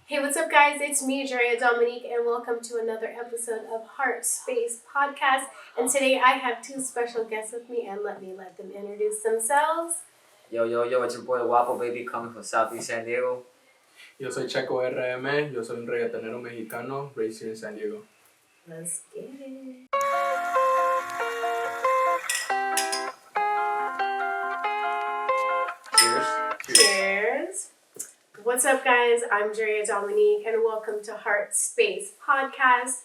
Hey, what's up, guys? It's me, Drea Dominique, and welcome to another episode of Heart Space Podcast. And today I have two special guests with me, and let them introduce themselves. Yo, it's your boy Wapo, baby, coming from Southeast San Diego. Yo soy Checo RM, yo soy un reggaetonero mexicano, raised here in San Diego. Let's get it. Cheers. What's up, guys? I'm Drea Dominique, and welcome to Heart Space Podcast.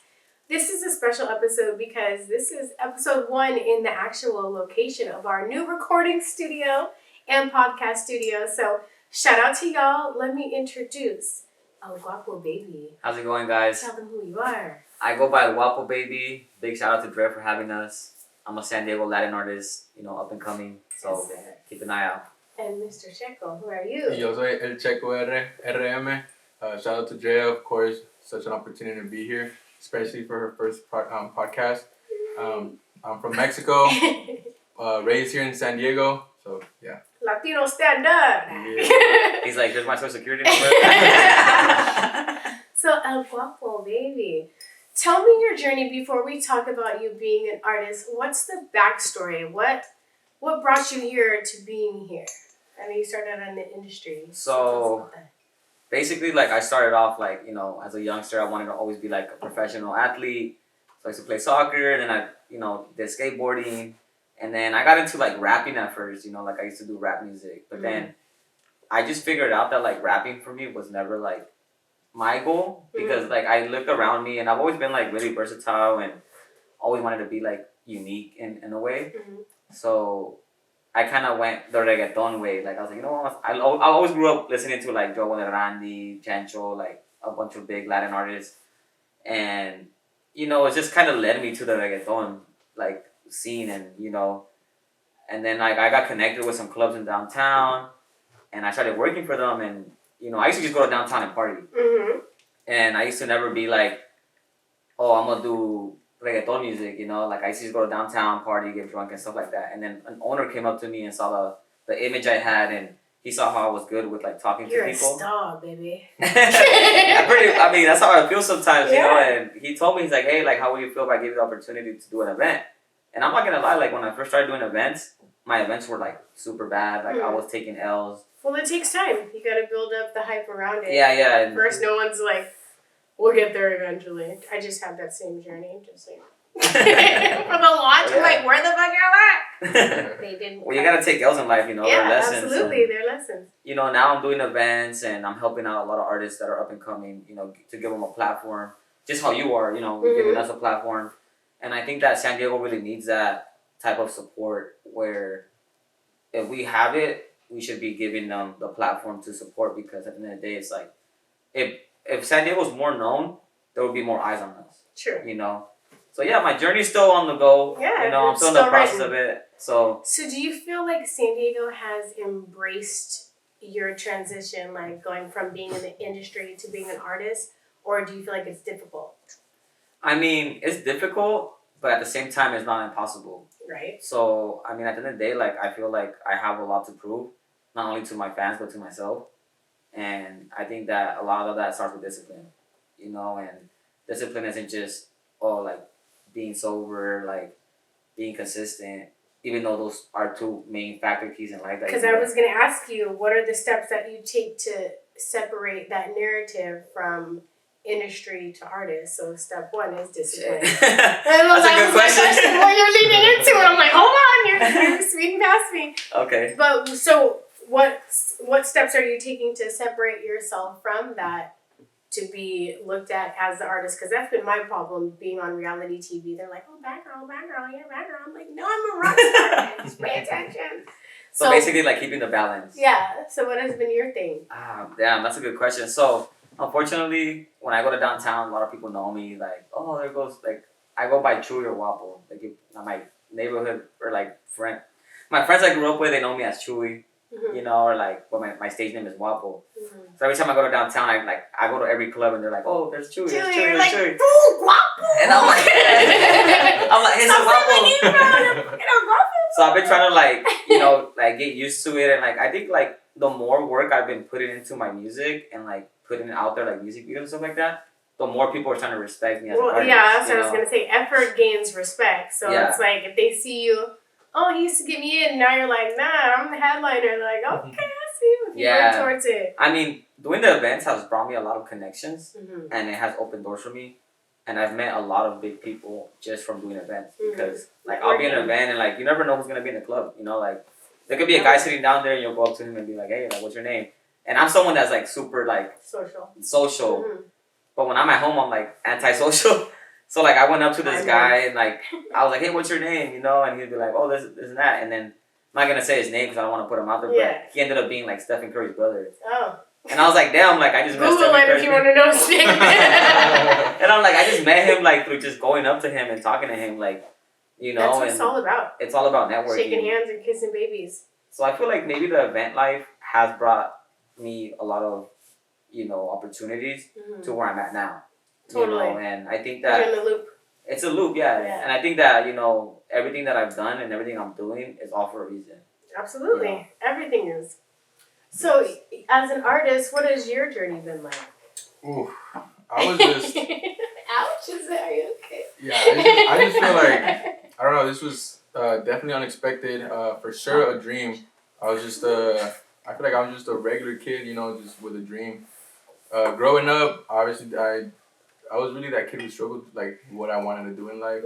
This is a special episode because this is episode 1 in the actual location of our new recording studio and podcast studio. So shout out to y'all. Let me introduce El Wapo Baby. How's it going, guys? Tell them who you are. I go by Wapo, baby. Big shout out to Dre for having us. I'm a San Diego Latin artist, up and coming. So Yes, keep an eye out. And Mr. Checo, who are you? Yo soy el Checo RM. Shout out to Drea, of course. Such an opportunity to be here, especially for her first podcast. I'm from Mexico, raised here in San Diego. So, yeah. Latino stand up. Yeah. He's like, here's my social security number. So, El Wapo, baby. Tell me your journey before we talk about you being an artist. What's the backstory? What brought you here to being here? I know you started out in the industry. So, basically, I started off, as a youngster, I wanted to always be, a professional athlete. So I used to play soccer, and then I, did skateboarding. And then I got into, rapping at first, I used to do rap music. But then I just figured out that, rapping for me was never, my goal. Because, I looked around me, and I've always been, really versatile and always wanted to be, unique in a way. Mm-hmm. So I kind of went the reggaeton way. I was like, I always grew up listening to, Joel and Randy, Chancho, a bunch of big Latin artists. And, it just kind of led me to the reggaeton, scene and, and then, I got connected with some clubs in downtown and I started working for them and, I used to just go to downtown and party. Mm-hmm. And I used to never be like, oh, I'm going to do reggaeton music, I used to just go to downtown, party, get drunk and stuff like that. And then an owner came up to me and saw the image I had and he saw how I was good with talking You're to people. You're a star, baby. That's how I feel sometimes, Yeah. And he told me, he's like, hey, how would you feel if I gave you the opportunity to do an event? And I'm not gonna lie, when I first started doing events, my events were super bad. I was taking L's. Well, it takes time. You got to build up the hype around it. Yeah. And First, no one's like, we'll get there eventually. I just had that same journey, just saying. For the launch, I'm like, where the fuck y'all at? They didn't. Well, you gotta take L's in life, Yeah, they're lessons. absolutely, they're lessons. Now I'm doing events and I'm helping out a lot of artists that are up and coming, to give them a platform. Just how you are, giving us a platform. And I think that San Diego really needs that type of support where if we have it, we should be giving them the platform to support because at the end of the day, it's if San Diego's more known, there would be more eyes on us. Sure. So yeah, my journey's still on the go. Yeah, I'm still in the process of it. So do you feel like San Diego has embraced your transition, going from being in the industry to being an artist, or do you feel like it's difficult? I mean, it's difficult, but at the same time, it's not impossible. Right. So, I mean, at the end of the day, I feel like I have a lot to prove, not only to my fans, but to myself. And I think that a lot of that starts with discipline, and discipline isn't just, being sober, being consistent, even though those are two main factor keys in life. Because I was going to ask you, what are the steps that you take to separate that narrative from industry to artist? So step 1 is discipline. That's a good question. Well, you're leading into it. I'm like, hold on, you're speeding past me. Okay. But so what steps are you taking to separate yourself from that to be looked at as the artist? Because that's been my problem being on reality TV. They're like, oh, bad girl, yeah, bad girl. I'm like, no, I'm a rock star. Just pay attention. So basically, keeping the balance. Yeah. So what has been your thing? Damn, that's a good question. So unfortunately, when I go to downtown, a lot of people know me. Oh, there goes I go by Chewy or Wapo. My neighborhood or my friends I grew up with, they know me as Chewy. Mm-hmm. Or my stage name is Wapo. Mm-hmm. So every time I go to downtown, I go to every club and they're like, oh, there's Chewy, there's Chewy, there's Chewy. Ooh, Wapo! And I'm like, hey, it's Wapo. So I've been trying to get used to it, and I think the more work I've been putting into my music and putting it out there, like music videos and stuff like that, the more people are trying to respect me as an Well, artist. yeah, that's what I you was know? gonna say. Effort gains respect. So Yeah. it's like if they see you, oh, he used to get me in. Now you're like, nah, I'm the headliner. They're like, okay, I see you. If you Yeah. work towards it. I mean, doing the events has brought me a lot of connections, Mm-hmm. and it has opened doors for me. And I've met a lot of big people just from doing events because, like, I'll be in an event and, like, you never know who's gonna be in the club. You know, like, there could be a guy sitting down there and you'll go up to him and be like, hey, like, what's your name? And I'm someone that's, like, super, like, social. Mm-hmm. But when I'm at home, I'm, like, antisocial. So, like, I went up to this guy and, like, I was like, hey, what's your name? You know, and he'd be like, oh, this and that. And then I'm not gonna say his name because I don't want to put him out there, but he ended up being, like, Stephen Curry's brother. Oh. And I was like, damn, like, I just met Google Stephen it Curry. if you want to know his name. And I'm like, I just met him, like, through just going up to him and talking to him, like, you know. That's what and it's all about. It's all about networking. Shaking hands and kissing babies. So I feel like maybe the event life has brought me a lot of, you know, opportunities to where I'm at now. Totally. You know, and I think that you're in the loop. it's a loop, yeah. And I think that, you know, everything that I've done and everything I'm doing is all for a reason. Absolutely. You know? Everything is. So, as an artist, what has your journey been like? Ooh, I was just. Ouch! Is that, are you okay? Yeah, I just feel like I don't know. This was definitely unexpected. For sure, a dream. I was just I feel like I was just a regular kid, you know, just with a dream. Growing up, obviously, I was really that kid who struggled like what I wanted to do in life.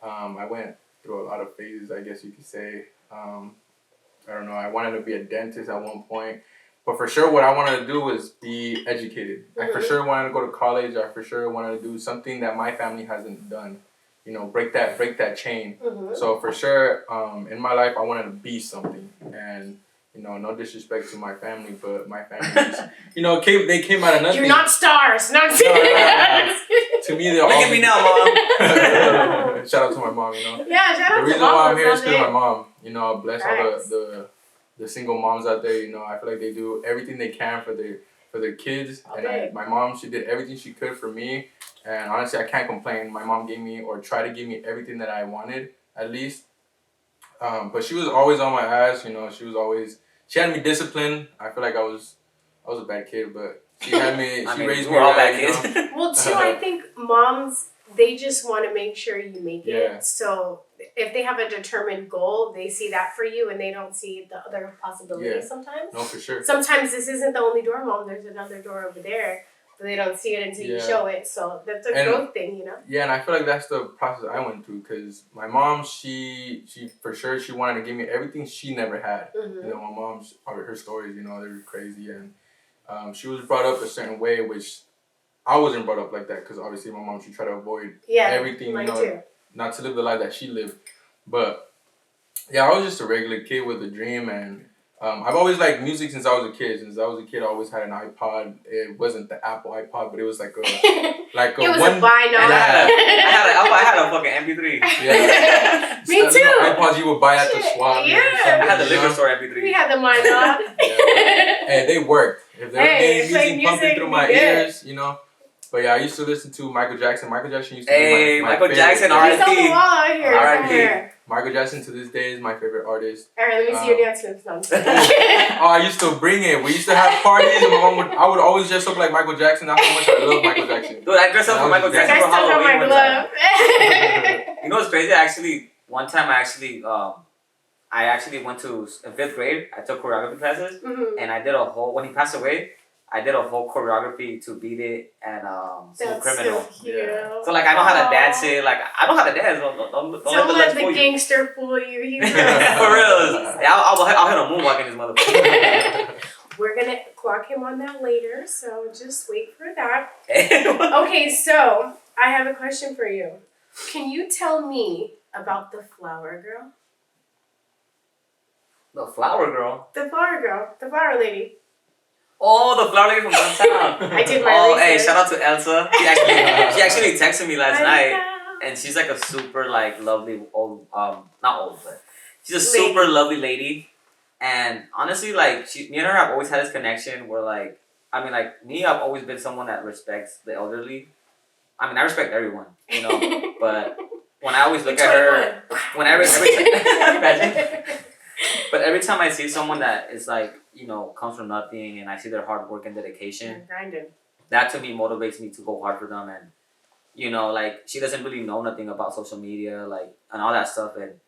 I went through a lot of phases, I guess you could say. I don't know. I wanted to be a dentist at one point, but for sure, what I wanted to do was be educated. I for sure wanted to go to college. I for sure wanted to do something that my family hasn't done. You know, break that chain. So for sure, in my life, I wanted to be something. And you know, no disrespect to my family, but my family, just, you know, they came out of nothing. You're not stars. Not To me, they're all. Look at me now, Mom. Shout out to my mom, you know. Yeah, shout out to The reason mom. why I'm here is because of my mom. You know, bless Thanks. all the single moms out there. You know, I feel like they do everything they can for their kids. Okay. And my mom, she did everything she could for me. And honestly, I can't complain. My mom gave me or tried to give me everything that I wanted, at least. But she was always on my ass. You know, she had me disciplined. I feel like I was a bad kid, but she had me. She raised me we're all right, bad you know? kids. Well, too, I think moms, they just want to make sure you make it. So if they have a determined goal, they see that for you and they don't see the other possibilities sometimes. No, for sure. Sometimes this isn't the only door, Mom. There's another door over there. But they don't see it until you show it. So that's a growth thing, you know? Yeah, and I feel like that's the process I went through because my mom, she for sure, she wanted to give me everything she never had. You know, my mom's, her stories, you know, they're crazy. And she was brought up a certain way, which I wasn't brought up like that because obviously my mom, she tried to avoid everything, you know, not to live the life that she lived. But yeah, I was just a regular kid with a dream, and I've always liked music since I was a kid. Since I was a kid, I always had an iPod. It wasn't the Apple iPod, but it was like a it was one. A vinyl. I had a fucking MP3. Yeah. Me too. iPods you would buy at the swap. Yeah. I had the liquor store MP3. We had the vinyl. Hey, they worked. If they were getting music pumping through my ears, you know. But yeah, I used to listen to Michael Jackson. Michael Jackson used to be my Michael favorite. Jackson, He's on the R.I.P. wall out here R.I.P. somewhere. Michael Jackson to this day is my favorite artist. Alright, let me see your dance moves. No, I'm just Oh, I used to bring it. We used to have parties, and I would always dress up like Michael Jackson. That's how much I love Michael Jackson. Dude, I dressed up for Michael Jackson for Halloween one time. You know what's crazy? One time I actually went to, in 5th grade, I took choreography classes, and I did when he passed away, I did a whole choreography to Beat It and Smooth Criminal. So cute. Yeah. So like I know how to dance it. Like I know how to dance. Don't let the the gangster fool you. He's For real. Yeah, I'll hit a moonwalk in this motherfucker. We're gonna clock him on that later, so just wait for that. Okay, so I have a question for you. Can you tell me about the flower girl? The flower girl. The flower girl. The flower lady. Oh, the flower lady from downtown. I did my research. Hey, research. shout out to Elsa. She actually texted me last night, and she's like a super like lovely old not old, but she's a super lovely lady. And honestly, like me and her have always had this connection where like me, I've always been someone that respects the elderly. I mean, I respect everyone, you know, but when I always look at her, but every time I see someone that is like, you know, comes from nothing and I see their hard work and dedication, that to me motivates me to go hard for them. And you know, like she doesn't really know nothing about social media, like and all that stuff. And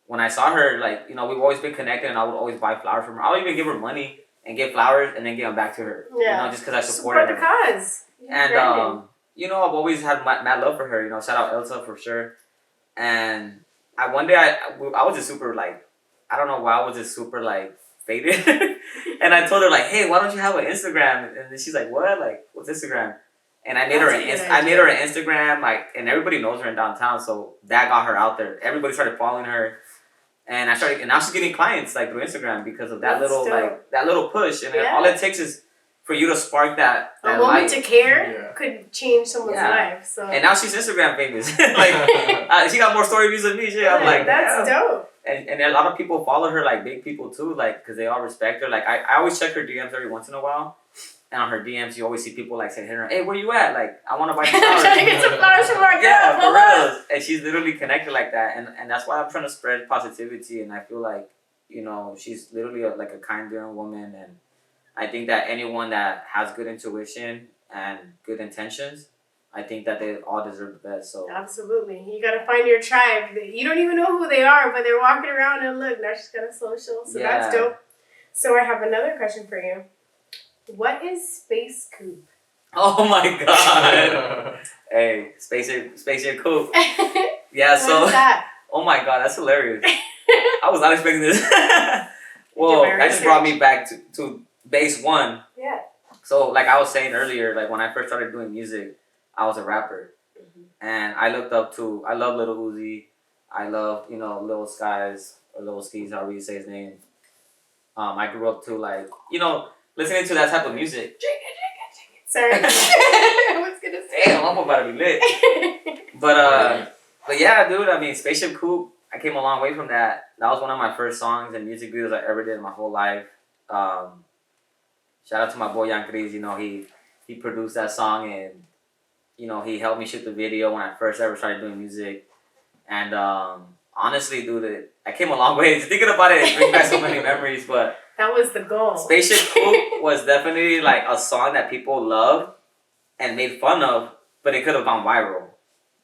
when I saw her, like you know, we've always been connected, and I would always buy flowers from her. I would even give her money and get flowers, and then give them back to her. Yeah. You know, just because I supported Support the her. cause. And you know, I've always had mad love for her. You know, shout out Elsa for sure. And one day I was just super like, I don't know why I was just super like faded. And I told her like, hey, why don't you have an Instagram? And then she's like, what? Like, what's Instagram? And I made her an Instagram, like, and everybody knows her in downtown, so that got her out there. Everybody started following her, and and now she's getting clients like through Instagram because of that that little push. And all it takes is for you to spark that a moment light. to care could change someone's life. So and now she's Instagram famous. Like she got more story views than me. Shit, I'm like, that's dope. And a lot of people follow her, like big people too, like because they all respect her. Like I always check her DMs every once in a while. And on her DMs, you always see people like saying, "Hey, where you at? Like, I want to buy some flowers." Trying to get some flowers from our girl. Yeah, for real. And she's literally connected like that, and that's why I'm trying to spread positivity. And I feel like, you know, she's literally like a kind, daring woman, and I think that anyone that has good intuition and good intentions, I think that they all deserve the best. So absolutely, you gotta find your tribe. You don't even know who they are, but they're walking around and look, now she's got a social, so that's dope. So I have another question for you. What is Space Coupe? Oh my god! Hey, spaceship coupe. Yeah, so what is that? Oh my god, that's hilarious. I was not expecting this. Whoa, that just brought me back to base one. Yeah. So like I was saying earlier, like when I first started doing music, I was a rapper, and I looked up to. I love Lil Uzi. I love Lil Skies or Lil Skis, however you say his name. I grew up to like listening to that type of music. Sorry. I was gonna say. Damn, I'm about to be lit. But yeah, dude. I mean, Spaceship Coupe. I came a long way from that. That was one of my first songs and music videos I ever did in my whole life. Shout out to my boy Young Chris. You know, he produced that song and he helped me shoot the video when I first ever started doing music. And honestly, dude, I came a long way. Just thinking about it brings back so many memories. But that was the goal. Spaceship Coupe was definitely like a song that people loved and made fun of, but it could have gone viral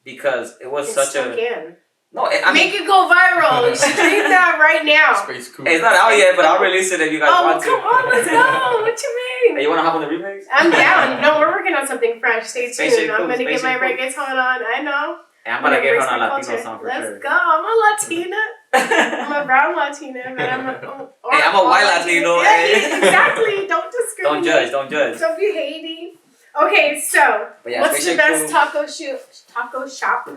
because it was such a. No, make it go viral. Stream that right now. Space Coupe. It's not out yet, but I'll release it if you guys want to. Oh, come on, let's go. What you mean? Hey, you want to hop on the remix? I'm down. No, we're working on something fresh. Stay tuned. I'm going to get my reggaeton on. I know. And I'm going to get on a Latino song for sure. Let's go. I'm a Latina. I'm a brown Latina, but I'm a white Latino. Yeah, exactly. Don't discriminate. Don't judge. Don't be hating. Okay, so what's the best taco shop?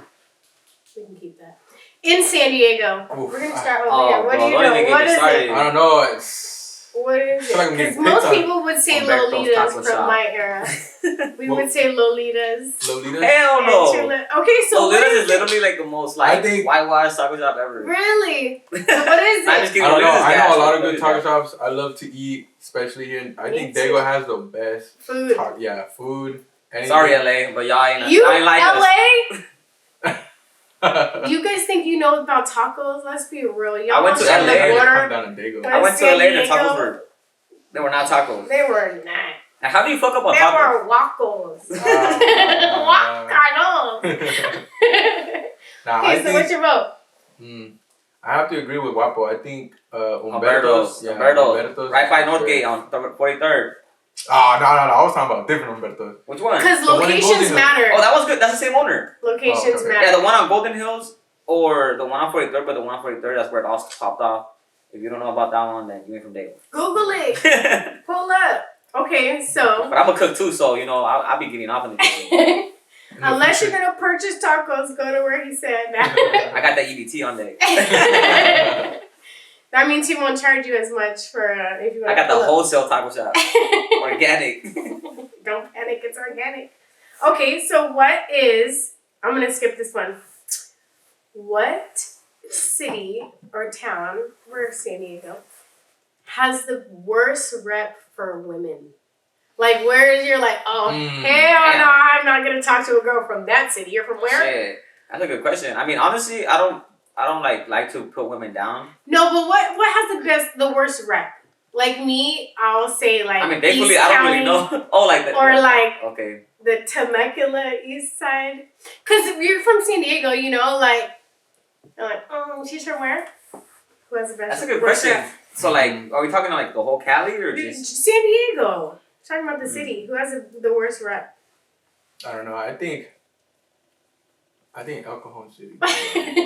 We can keep that. In San Diego. Oof. We're going to start over here. What do you know? What is it? I don't know. What is it? Because most people would say Lolitas from my era. We would say Lolitas. Lolitas? Hell no. Okay, so Lolitas is literally like the most whitewashed taco shop ever. Really? So what is it? I don't know. I know a lot of good taco shops. I love to eat, especially here. I think Dago has the best food. Food. Anything. Sorry, LA, but y'all ain't like LA? You guys think you know about tacos? Let's be real. Y'all I went to LA. I went to LA and the tacos they were not tacos. They were not. Now, how do you fuck up on tacos? They were wacos. Okay, so what's your vote? I have to agree with Wapo. I think Humberto's. Humberto's. Right by Northgate on 43rd. Oh, no. I was talking about different Humberto's. Which one? Because locations matter. Oh, that was good. That's the same owner. Locations matter. Yeah, the one on Golden Hills or the one on 43rd, but the one on 43rd, that's where it all popped off. If you don't know about that one, then you ain't from Dago. Google it. Pull up. Okay, so. But I'm a cook too, so, I'll be getting off in the kitchen. Unless you're going to purchase tacos, go to where he said. I got that EBT on day. That means he won't charge you as much for if you want. I got the wholesale taco shop. Organic. Don't panic, it's organic. Okay, so I'm going to skip this one. What city or town, we're San Diego, has the worst rep for women? Like, where is your hell no, I'm not going to talk to a girl from that city. You're from where? Shit. That's a good question. I mean, honestly, I don't like to put women down. No, but what has the worst rep? Like me, I'll say like I mean, thankfully, East I don't County really know. Oh, like that. or like Okay. the Temecula East Side. Cause if you're from San Diego, you know, like, you're like, oh, she's from where? Who has the best? That's a good where's question. that? So, like, are we talking like the whole Cali or just? San Diego. Talking about the city. Who has the worst rep? I don't know. I think El Cajon City.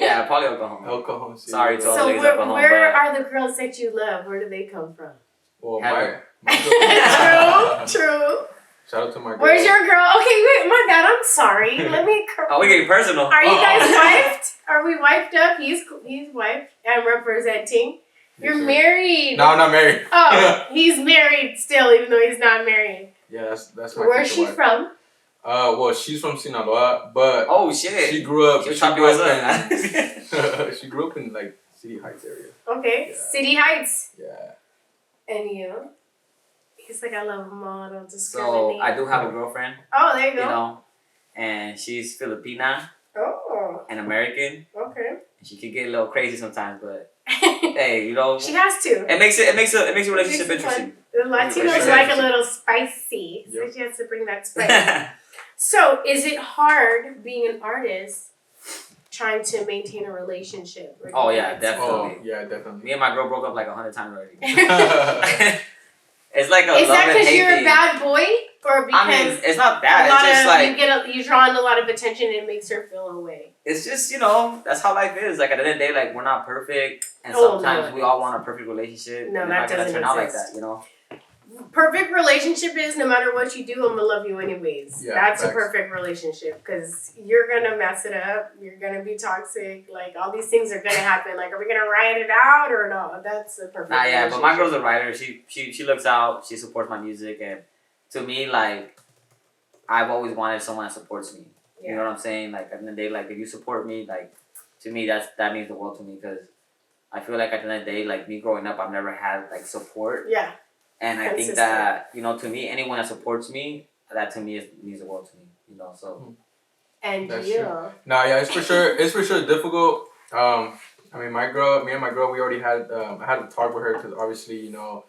Yeah, probably Oklahoma. El Cajon City. Sorry to all So the ladies at Oklahoma, where but- are the girls that you love? Where do they come from? Well, Heather. True. Shout out to my girl. Where's your girl? Okay, wait, my bad. I'm sorry. Let me. Oh, we getting personal. Are you guys wifed? Are we wifed up? He's wifed and representing. You're sir. married. No, I'm not married. Oh, he's married still, even though he's not married. Yeah, that's my. Where's future she wife. from? Well, she's from Sinaloa, but Oh shit. she grew up. She'll She chop grew yours up up. in. She grew up in like City Heights area. Okay, Yeah. City Heights. Yeah. And you? He's like, I love them all. I don't So discriminate. I do have a girlfriend, Oh, there you you go. know, and she's Filipina Oh, and American. okay. She can get a little crazy sometimes, but hey, you know, She has to. it makes a relationship Makes it interesting. The Latinos Sure. like a little spicy, so Yep. she has to bring that spice. So, is it hard being an artist trying to maintain a relationship? Or do Oh, you yeah, like to- definitely. Oh yeah, definitely. Me and my girl broke up like 100 times already. It's like a Is love that and because hate you're a thing. bad boy, or because I mean, it's not a that. lot It's just of like you draw in a lot of attention and it makes her feel away? it's just, you know, that's how life is. Like at the end of the day, like we're not perfect, and Oh, sometimes no. we all want a perfect relationship. No, and that it's not gonna doesn't turn out like exist. that, you know. Perfect relationship is no matter what you do, I'm gonna love you anyways. Yeah, That's a facts. perfect relationship because you're gonna mess it up. You're gonna be toxic. Like all these things are gonna happen. Like, are we gonna ride it out or no? That's a perfect. Nah, yeah, but my relationship. girl's a writer. She looks out. She supports my music, and to me, like, I've always wanted someone that supports me. You Yeah. know what I'm saying? Like at the end of the day, like if you support me, like to me, that means the world to me because I feel like at the end of the day, like me growing up, I've never had like support, Yeah. and I think Consistent. that you know, to me, anyone that supports me, that to me means the world to me. You know, so And That's you. true. No, yeah, it's for sure difficult. I mean, me and my girl, we already had I had a talk with her because obviously, you know,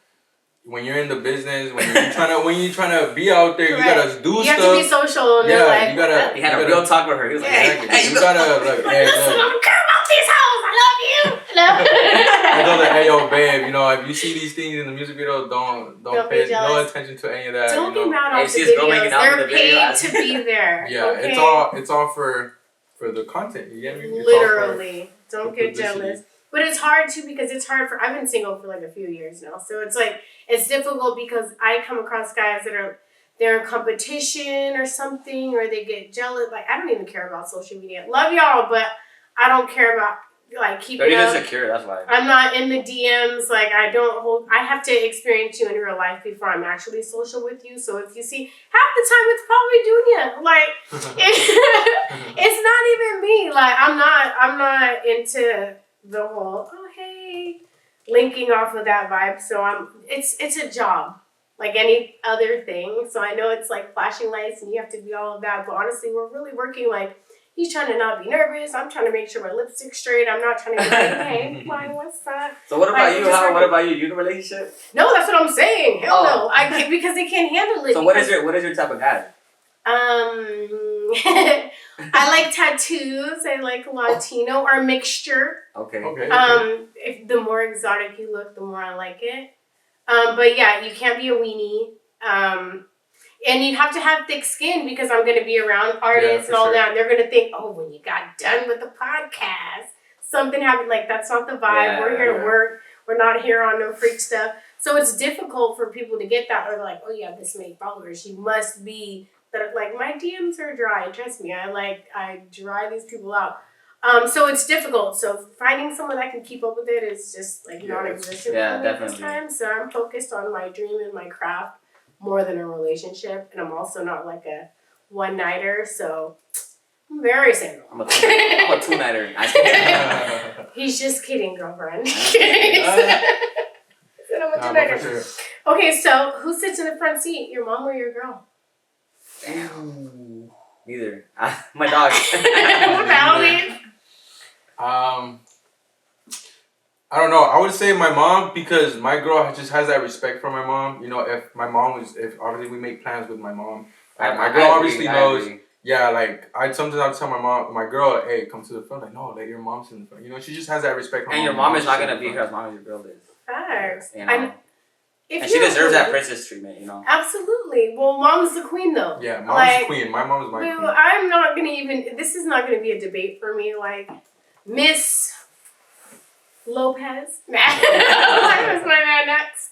when you're in the business, when you're trying to be out there, Correct. you gotta do You stuff. have to be social and Yeah, they're like, you gotta- he had a You real gotta- talk with her. He was like, Yeah, hey, Exactly. You gotta look. like, Hey, listen, I look. don't care about these hoes. I love you. I told her, No. hey, yo, babe, you know, if you see these things in the music video, don't Don't be pay no jealous. attention to any of that. Don't you know? get mad Hey, off the she's girl videos. making out in They're the video. paid to be there. Yeah, okay? it's all for the content. You get me? It's all for- Literally. Don't for get publicity. jealous. But it's hard too because it's hard for. I've been single for like a few years now, so it's like it's difficult because I come across guys that are they're in competition or something, or they get jealous. Like I don't even care about social media. Love y'all, but I don't care about like They're keeping even up. insecure. That's why. I'm not in the DMs. Like I don't hold. I have to experience you in real life before I'm actually social with you. So if you see half the time, it's probably Dunya. Like it's not even me. Like I'm not into the whole hey linking off of that vibe. So it's a job like any other thing. So I know it's like flashing lights and you have to be all of that. But honestly, we're really working like. He's trying to not be nervous. I'm trying to make sure my lipstick's straight. I'm not trying to be like, hey, fine, what's that? So what about Like, you? just How? like- What about you? You in a relationship? No, that's what I'm saying. Hell Oh. no. I can't, because they can't handle it. So what is because- your type of guy? I like tattoos. I like Latino or mixture. Okay. Okay. If the more exotic you look, the more I like it. But yeah, you can't be a weenie. And you have to have thick skin because I'm going to be around artists for and all sure. that. And they're going to think, oh, when you got done with the podcast, something happened. Like, that's not the vibe. Yeah, We're here to yeah. work. We're not here on no freak stuff. So it's difficult for people to get that. Or they're like, oh, you have this many followers. You must be. That. Like, my DMs are dry. Trust me. I dry these people out. So it's difficult. So finding someone that can keep up with it is just like Yeah, non-existent yeah, for me at this definitely. time. So I'm focused on my dream and my craft more than a relationship, and I'm also not like a one-nighter. So I'm very single. I'm a two-nighter. He's just kidding, girlfriend. I'm just kidding. Said I'm a Nah, but two-nighter. for sure. Okay, so who sits in the front seat? Your mom or your girl? Damn. Neither. My dog. Valerie. I don't know. I would say my mom, because my girl just has that respect for my mom. You know, if obviously we make plans with my mom. My girl obviously knows. Yeah, like sometimes I'll tell my girl, hey, come to the front. Like, no, let your mom sit in the front. You know, she just has that respect for and your mom is not gonna be here as long as your girl is. Facts. You know? And she deserves that princess treatment, you know. Absolutely. Well, mom's the queen, though. Yeah, mom's the queen. My mom's my queen. I'm not gonna even. This is not gonna be a debate for me. Like, Miss Lopez. That was my man next.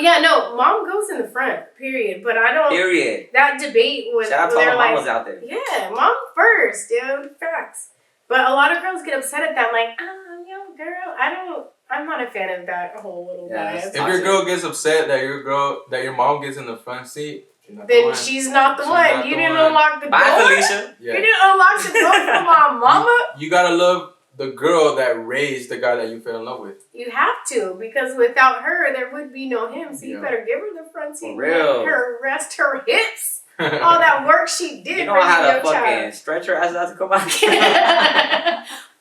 Yeah, no, mom goes in the front. Period. But I don't. Period. That debate was. Shout out to all the mamas out there. Yeah, mom first, dude. Facts. But a lot of girls get upset at that. Like, yo, girl, I'm not a fan of that whole little vibe. If your girl gets upset that your mom gets in the front seat, then she's not the one. You didn't unlock the door. Bye, Felicia. Yeah. You didn't unlock the door for my mama. You gotta love the girl that raised the guy that you fell in love with. You have to, because without her, there would be no him. So you better give her the front seat. For real. Let her rest her hips. All that work she did. You know how to fucking stretch her ass out to come out.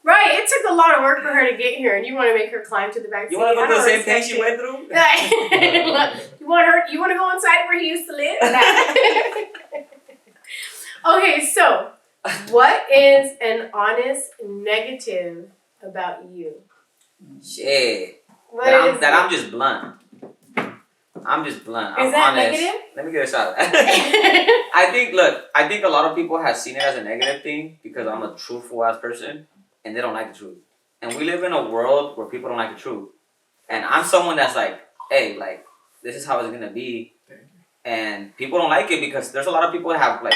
Right, it took a lot of work for her to get here, and you want to make her climb to the back seat. You want to go through the same pain she went through? You want to go inside where he used to live? Okay, so what is an honest negative about you? Shit. I'm just blunt. I'm just blunt. Is that honest. negative? Let me get a shot. I think a lot of people have seen it as a negative thing because I'm a truthful ass person and they don't like the truth. And we live in a world where people don't like the truth. And I'm someone that's like, hey, like, this is how it's gonna be. And people don't like it because there's a lot of people that have like,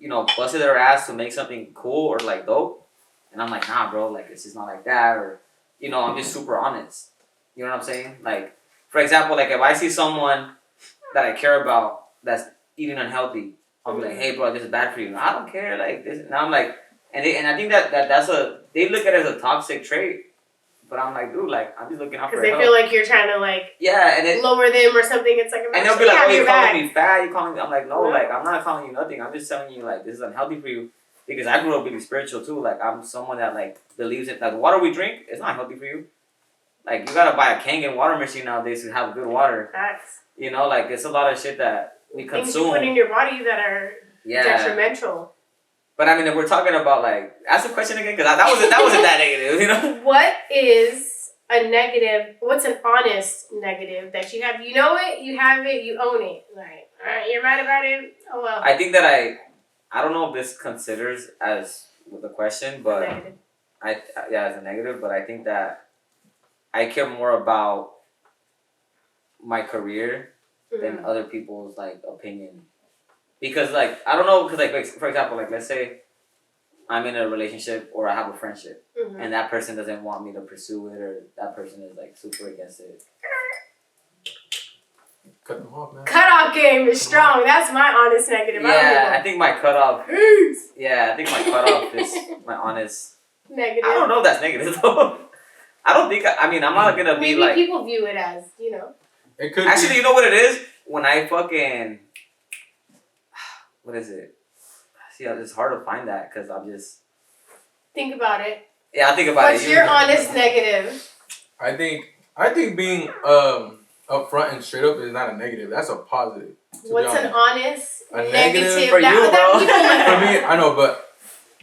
you know, busted their ass to make something cool or like dope. And I'm like, nah, bro, like it's just not like that. Or, you know, I'm just super honest. You know what I'm saying? Like, for example, like if I see someone that I care about that's eating unhealthy, I'll be like, hey, bro, this is bad for you. I don't care, like this. And I'm like, and I think they look at it as a toxic trait. But I'm like, dude, like I'm just looking out for because they feel like you're trying to like lower them or something. It's like, and they'll be like, oh, you calling me fat? You calling me? I'm like, no, like I'm not calling you nothing. I'm just telling you like this is unhealthy for you because I grew up being spiritual too. Like I'm someone that like believes it. Like the water we drink is not healthy for you. Like you gotta buy a Kangen water machine nowadays to have good water. Facts. You know, like it's a lot of shit that we consume. Things you put in your body that are detrimental. But I mean, if we're talking about like, ask the question again because that wasn't that negative, you know. What is a negative? What's an honest negative that you have? You know it, you have it, you own it. Like, all right, you're right about it. Oh well. I think that I don't know if this considers as the question, but negative. As a negative, but I think that I care more about my career than other people's like opinion. Because like I don't know, because like for example, like let's say I'm in a relationship or I have a friendship and that person doesn't want me to pursue it or that person is like super against it. Cut them off, man. Cutoff game is strong. That's my honest negative. Yeah, I think my cutoff. Yeah, I think my cutoff is my honest negative. I don't know if that's negative though. I don't think. I'm not gonna be like. Maybe people view it as, you know. It could. Actually, you know what it is? When I fucking. What is it? See, it's hard to find that because I'm just. Think about it. Yeah, I think about it. What's your honest negative? I think being upfront and straight up is not a negative. That's a positive. What's an honest negative for you, bro? For me, I know, but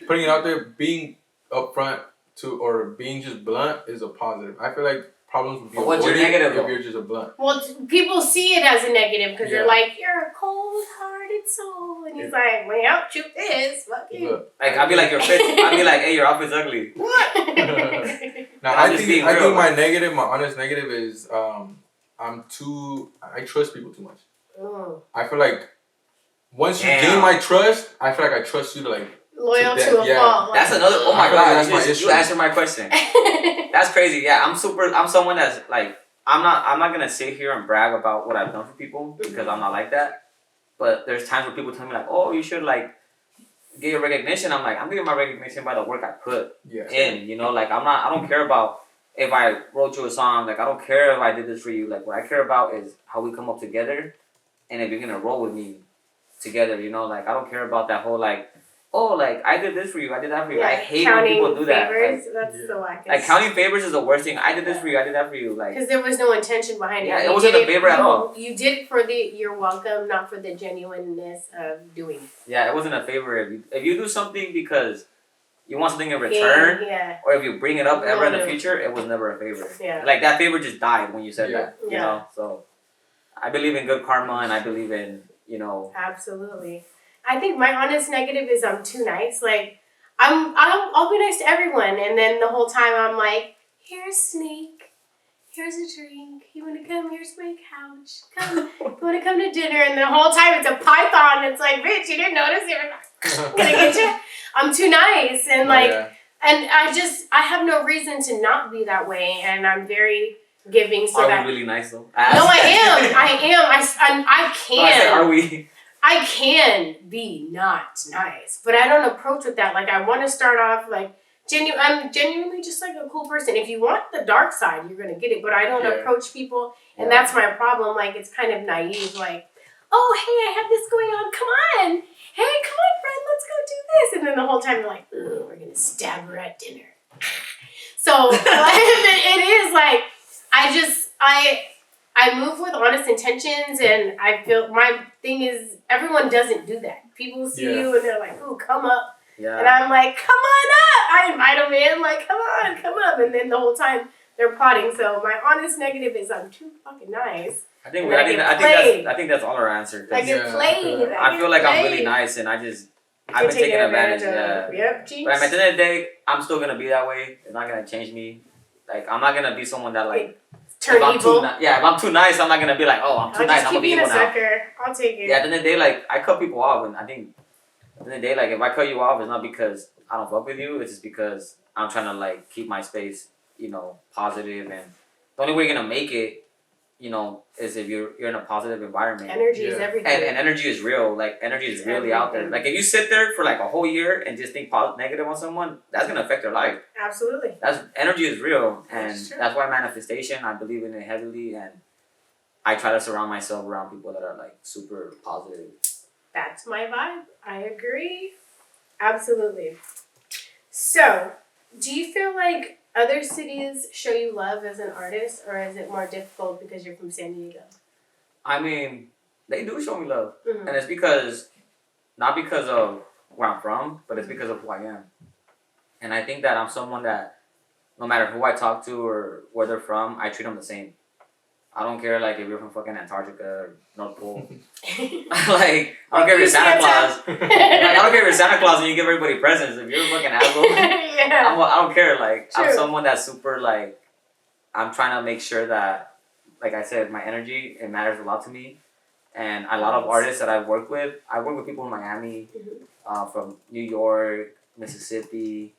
putting it out there, being upfront or being just blunt is a positive. I feel like problems would be what's your negative if you're just a blunt. Well, people see it as a negative because they're like, you're a cold-hearted soul. And he's like, well, truth is, fuck you. Like, I'll be like, I'll be like, hey, your outfit's ugly. What? Now, I think my honest negative is I trust people too much. Oh. I feel like once you gain my trust, I feel like I trust you to like loyal to a fault. That's another. Oh my god! You answered my question. That's crazy. Yeah, I'm someone that's like I'm not gonna sit here and brag about what I've done for people because I'm not like that. But there's times where people tell me like, oh, you should like get your recognition. I'm like, I'm getting my recognition by the work I put in. You know, like I don't care about if I wrote you a song. Like I don't care if I did this for you. Like what I care about is how we come up together, and if you're gonna roll with me together. You know, like I don't care about that whole like. oh, like, I did this for you, I did that for you. I hate when counting people do that. favors. Like, That's the wackest. like, counting favors is the worst thing. I did this for you, I did that for you. Like, because there was no intention behind it. yeah, You it wasn't did a favor at all. You did it for the you're welcome, not for the genuineness of doing it. Yeah, it wasn't a favor. If you do something because you want something in return, or if you bring it up ever in the future, it was never a favor. Yeah. Like, that favor just died when you said that. You Yeah. know? So, I believe in good karma, and I believe in, you know. Absolutely. I think my honest negative is I'm too nice. Like, I'll be nice to everyone, and then the whole time I'm like, here's Snake, here's a drink. You want to come? Here's my couch. Come, you want to come to dinner? And the whole time it's a python. It's like, bitch, you didn't notice? You're gonna get you. I'm too nice, and like, and I have no reason to not be that way, and I'm very giving. So Are we really nice though? No, I am. I can. No, I said, are we? I can be not nice, but I don't approach with that. Like, I want to start off like I'm genuinely just like a cool person. If you want the dark side, you're gonna get it. But I don't approach people, and that's my problem. Like, it's kind of naive. Like, oh, hey, I have this going on. Come on, hey, come on, friend, let's go do this. And then the whole time you're like, ooh, we're gonna stab her at dinner. So it is like I move with honest intentions, and I feel my thing is everyone doesn't do that. People see you and they're like, ooh, come up. Yeah. And I'm like, come on up. I invite them in, like, come up. And then the whole time they're plotting. So my honest negative is I'm too fucking nice. I think that's all our answer. I get played. I feel like I'm really nice, and I've been taking advantage of. Yep, but at the end of the day, I'm still gonna be that way. It's not gonna change me. Like, I'm not gonna be someone that like turn evil. If I'm too nice, I'm not gonna be like, oh, I'm too nice. I'm gonna be evil now. Sucker. I'll take it. Yeah, at the end of the day, like, I cut people off, and I think at the end of the day, like, if I cut you off, it's not because I don't fuck with you. It's just because I'm trying to like keep my space, you know, positive, and the only way you're gonna make it, you know, is if you're in a positive environment. Energy is everything. And energy is real. Like, energy is really out there. Like, if you sit there for like a whole year and just think negative on someone, that's gonna affect their life. Absolutely. Energy is real, and that's why manifestation, I believe in it heavily, and I try to surround myself around people that are like super positive. That's my vibe. I agree. Absolutely. So, do you feel like other cities show you love as an artist, or is it more difficult because you're from San Diego? I mean, they do show me love. Mm-hmm. And it's not because of where I'm from, but it's because of who I am. And I think that I'm someone that, no matter who I talk to or where they're from, I treat them the same. I don't care, like, if you're from fucking Antarctica or North Pole. Like, I don't care if you're Santa Claus. Like, I don't care if you're Santa Claus and you give everybody presents. If you're a fucking asshole, I don't care. Like, I'm someone that's super, like, I'm trying to make sure that, like I said, my energy, it matters a lot to me. And a lot of artists that I work with people in Miami, from New York, Mississippi.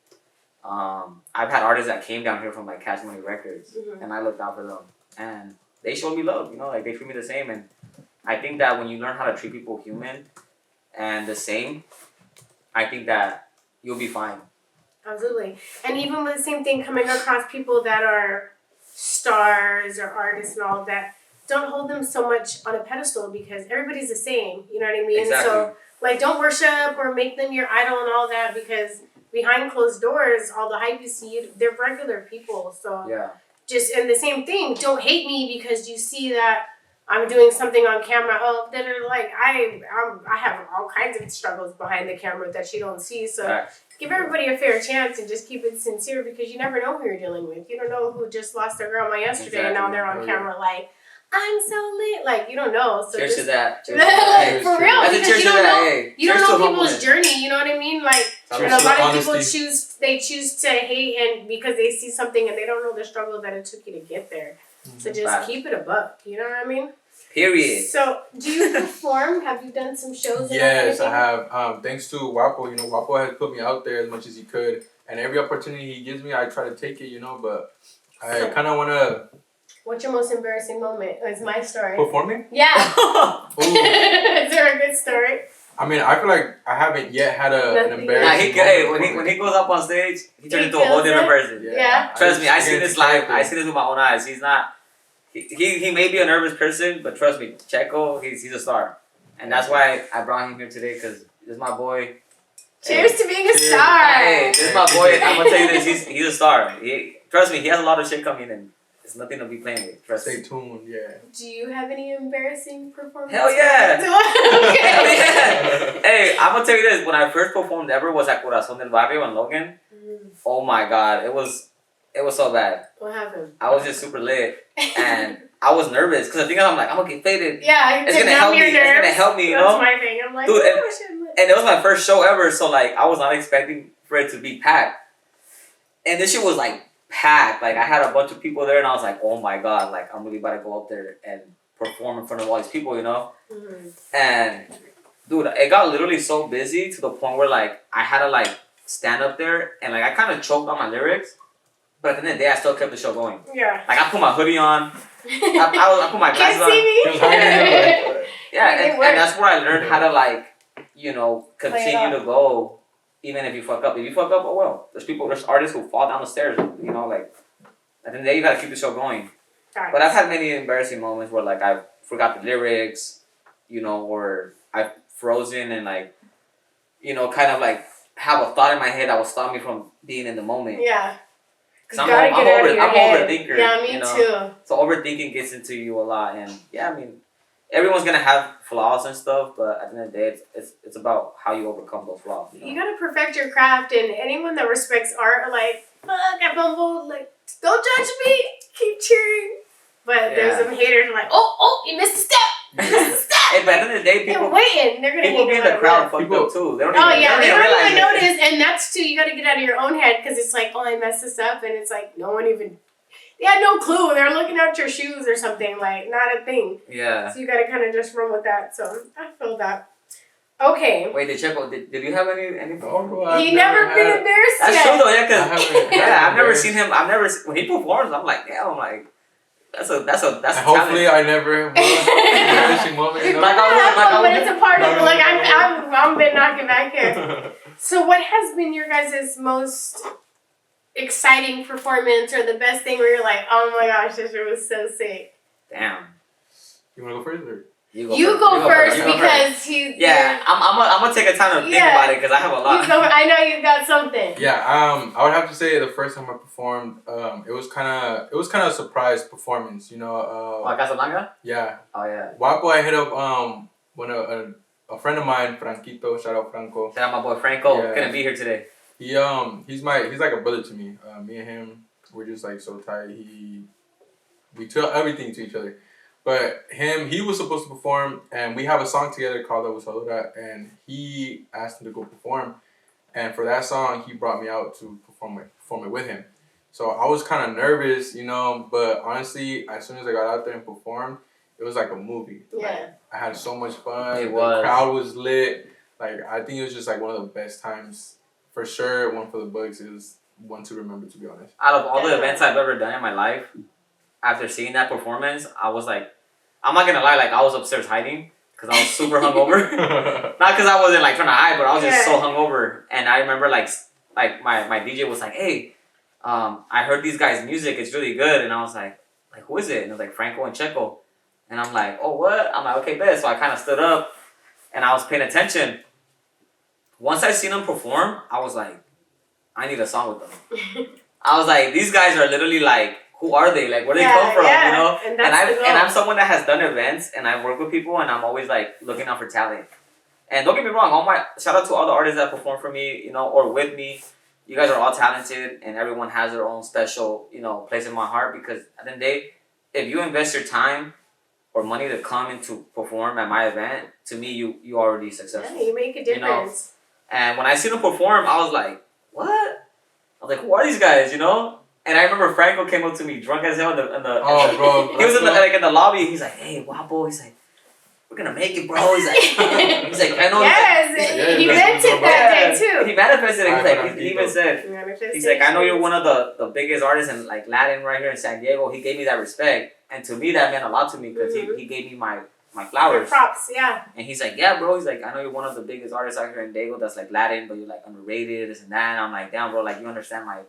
I've had artists that came down here from, like, Cash Money Records, and I looked out for them. And they showed me love, you know, like, they treat me the same. And I think that when you learn how to treat people human and the same, I think that you'll be fine. Absolutely. And even with the same thing, coming across people that are stars or artists and all of that, don't hold them so much on a pedestal, because everybody's the same, you know what I mean? Exactly. So, like, don't worship or make them your idol and all that, because behind closed doors, all the hype you see, they're regular people. So yeah. And the same thing, don't hate me because you see that I'm doing something on camera. Oh, that are like, I have all kinds of struggles behind the camera that you don't see. So give everybody a fair chance and just keep it sincere, because you never know who you're dealing with. You don't know who just lost their grandma yesterday and now they're on camera like, I'm so lit. Like, you don't know. So cheers to that. Cheers to that. For real. That's because you don't know, hey. you don't know people's journey. You know what I mean? Like, and a lot of people choose to hate, and because they see something and they don't know the struggle that it took you to get there. So just keep it a buck. You know what I mean? Period. So, do you perform? Have you done some shows? Yes, I have. Thanks to Wapo, you know, Wapo has put me out there as much as he could, and every opportunity he gives me, I try to take it, you know. But I kind of want to. What's your most embarrassing moment? It's my story. Performing? Yeah. Is there a good story? I mean, I feel like I haven't yet had an embarrassing moment. When he goes up on stage, he turns into a whole different person. Yeah. Trust me, I see this live. I see this with my own eyes. He's not. He may be a nervous person, but trust me, Checo, he's a star, and that's why I brought him here today, because this is my boy. Cheers to being a Cheers. star. Hey, this is my boy. I'm gonna tell you this. He's a star. Trust me, he has a lot of shit coming in. It's nothing to be playing with. Trust me. Stay tuned, yeah. Do you have any embarrassing performances? Hell yeah. Okay. Hell yeah. Hey, I'm gonna tell you this. When I first performed ever was at Corazon del Barrio in Logan. Oh my god, it was so bad. What happened? I was just super lit and I was nervous because the thing is, I'm like, I'm gonna get faded. Yeah, It's gonna help me. It's gonna help me, you know. That's my thing. I'm like, Dude, oh, shit. And it was my first show ever, so like I was not expecting for it to be packed. And this shit was like packed. Like I had a bunch of people there, and I was like, oh my god, like I'm really about to go up there and perform in front of all these people, you know. And dude, it got literally so busy to the point where like I had to like stand up there and like I kind of choked on my lyrics, but at the end of the day, I still kept the show going. Yeah. Like I put my hoodie on, I put my glasses Can't see me. He was hiding it, yeah, It and worked. that's where I learned how to like, you know, Play it continue off. to go, even if you fuck up. If you fuck up, oh well. There's artists who fall down the stairs. You know, like at the end of the day, you gotta keep the show going. Facts. But I've had many embarrassing moments where like I forgot the lyrics, you know, or I've frozen and like, you know, kind of like have a thought in my head that will stop me from being in the moment. Yeah. Cause You I'm gotta get out of your I'm head. overthinker. Yeah, me you know? too. So overthinking gets into you a lot, and yeah, I mean, everyone's gonna have flaws and stuff, but at the end of the day, it's about how you overcome those flaws. You know? You gotta perfect your craft, and anyone that respects art are like, fuck, I fumbled. Like, don't judge me. Keep cheering. But there's Yeah. some haters who are like, oh, you missed a step. You missed a step. Hey, but at the end of the day, They're people waiting. They're gonna people hate be in no the matter crowd what. fucked People- up too. They don't Oh even, yeah, they don't realize even it. notice, and that's too. You got to get out of your own head because it's like, oh, I messed this up, and it's like no one even. They had no clue. They're looking at your shoes or something, like not a thing. Yeah. So you got to kind of just run with that. So I feel that. Okay. Wait, did you have any? No, bro, I've He never been had- embarrassed That's yet. true though, yeah. I Cause haven't- yeah, I've never embarrassed. seen him. When he performs, I'm like, damn, like that's a Hopefully, talent. I never will. Embarrassing moment. You know? Like, But it's a part of No, like no, I'm been knocking back here. So what has been your guys' most exciting performance or the best thing where you're like, oh my gosh, this shit was so sick? Damn. You wanna go first? Or? You go first You go because he's Yeah, I'm gonna take a time to think Yeah. about it because I have a lot. I know you got something. Yeah, I would have to say the first time I performed, it was kind of a surprise performance. You know, Casablanca? yeah, Oh yeah. Wapo. I hit up when a friend of mine, Franquito, shout out Franco. Shout out my boy Franco. Yeah. Couldn't be here today. He's like a brother to me. Me and him, we're just like so tight. We tell everything to each other. But he was supposed to perform, and we have a song together called "La Abusadora," and he asked him to go perform. And for that song, he brought me out to perform it with him. So I was kind of nervous, you know, but honestly, as soon as I got out there and performed, it was like a movie. Yeah. Like, I had so much fun. It The was. crowd was lit. Like, I think it was just like one of the best times. For sure, one for the books. It was one to remember, to be honest. Out of all the Yeah. events I've ever done in my life, after seeing that performance, I was like, I'm not gonna lie, like I was upstairs hiding because I was super hungover. Not because I wasn't like trying to hide, but I was just so Yeah. hungover. And I remember like my DJ was like, hey, I heard these guys' music, it's really good. And I was like who is it? And it was like Franco and Checo. And I'm like, oh what? I'm like, okay, bet. So I kind of stood up and I was paying attention. Once I seen them perform, I was like, I need a song with them. I was like, these guys are literally like, who are they? Like, where do they come from? Yeah. You know? And that's the goal. I'm someone that has done events and I've worked with people and I'm always like looking out for talent. And don't get me wrong, shout out to all the artists that perform for me, you know, or with me. You guys are all talented and everyone has their own special, you know, place in my heart because at the end of the day, if you invest your time or money to come and to perform at my event, to me, you already successful. Yeah, you make a difference. And when I seen them perform, I was like, what? I was like, who are these guys, you know? And I remember Franco came up to me drunk as hell in the Oh, bro. he was in the lobby. He's like, hey, Wapo. He's like, we're gonna make it, bro. He's like, I know. Yes, he that's meant it that day too. He manifested it. He's I like, he even said, Manifestation. he's like, I know you're one of the biggest artists in like Latin right here in San Diego. He gave me that respect, and to me that meant a lot to me because he gave me my Your flowers. props, yeah. And he's like, yeah, bro. He's like, I know you're one of the biggest artists out here in Diego that's like Latin, but you're like underrated, this and that. And I'm like, damn, bro. Like, you understand my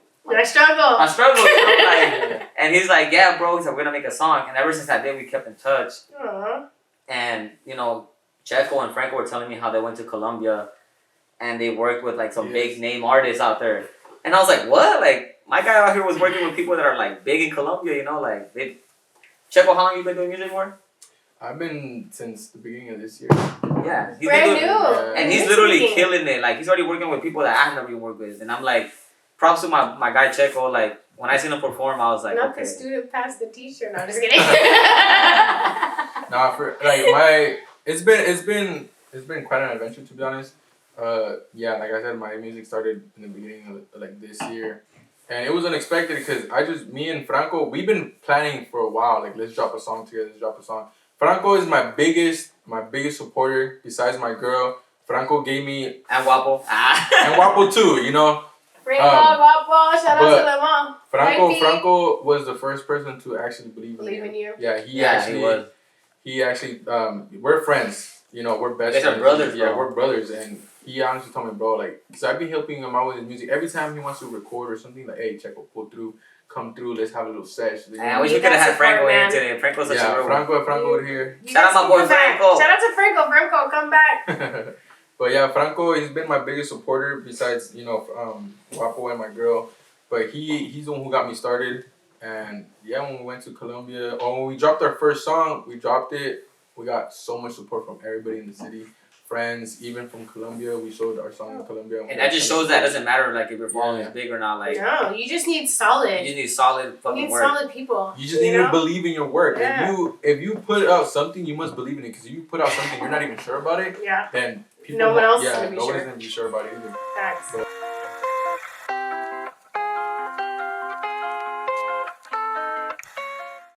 struggle. you know? Like, and he's like, yeah, bro. He's like, we're gonna make a song. And ever since that day, we kept in touch. Aww. And you know, Checo and Franco were telling me how they went to Colombia, and they worked with like some big name artists out there. And I was like, what? Like, my guy out here was working with people that are like big in Colombia, you know, like they. Checo, how long you been doing music for? I've been since the beginning of this year. Yeah, he's Brand been doing, new. and he's literally killing it. Like he's already working with people that I've never even worked with, and I'm like, props to my guy Checo. Like when I seen him perform, I was like, Not okay. the student passed the teacher. No, I'm just kidding. Nah, for like it's been quite an adventure, to be honest. Yeah, like I said, my music started in the beginning of like this year, and it was unexpected because me and Franco, we've been planning for a while. Like, let's drop a song together. Let's drop a song. Franco is my biggest supporter besides my girl. Franco gave me And Wapo. and Wapo too. You know, Wapo, shout out to the mom. Franco was the first person to actually believe in you. Yeah, he was. He actually, we're friends. You know, we're best friends. friends. Are brothers, yeah, bro. we're brothers. And he honestly told me, bro, like, because I've been helping him out with his music. Every time he wants to record or something, like, hey, Checo, pull through, come through, let's have a little session. I wish we could have had Franco here today. Franco's such a real Franco over here. Shout out my boy Franco. Shout out to Franco. Franco, come back. But yeah, Franco, he's been my biggest supporter besides, you know, Wapo and my girl. But he's the one who got me started. And yeah, when we went to Colombia, or when we dropped our first song, we dropped it. We got so much support from everybody in the city, friends, even from Colombia. We showed our song in Colombia. And that just shows that it doesn't matter like if your following is big or not. Like no, you just need solid. You just need solid fucking work. Solid people. You just need to believe in your work. Yeah. If you put out something, you must believe in it. Because if you put out something you're not even sure about it, then no one else is nobody's gonna be sure about it either. Facts. But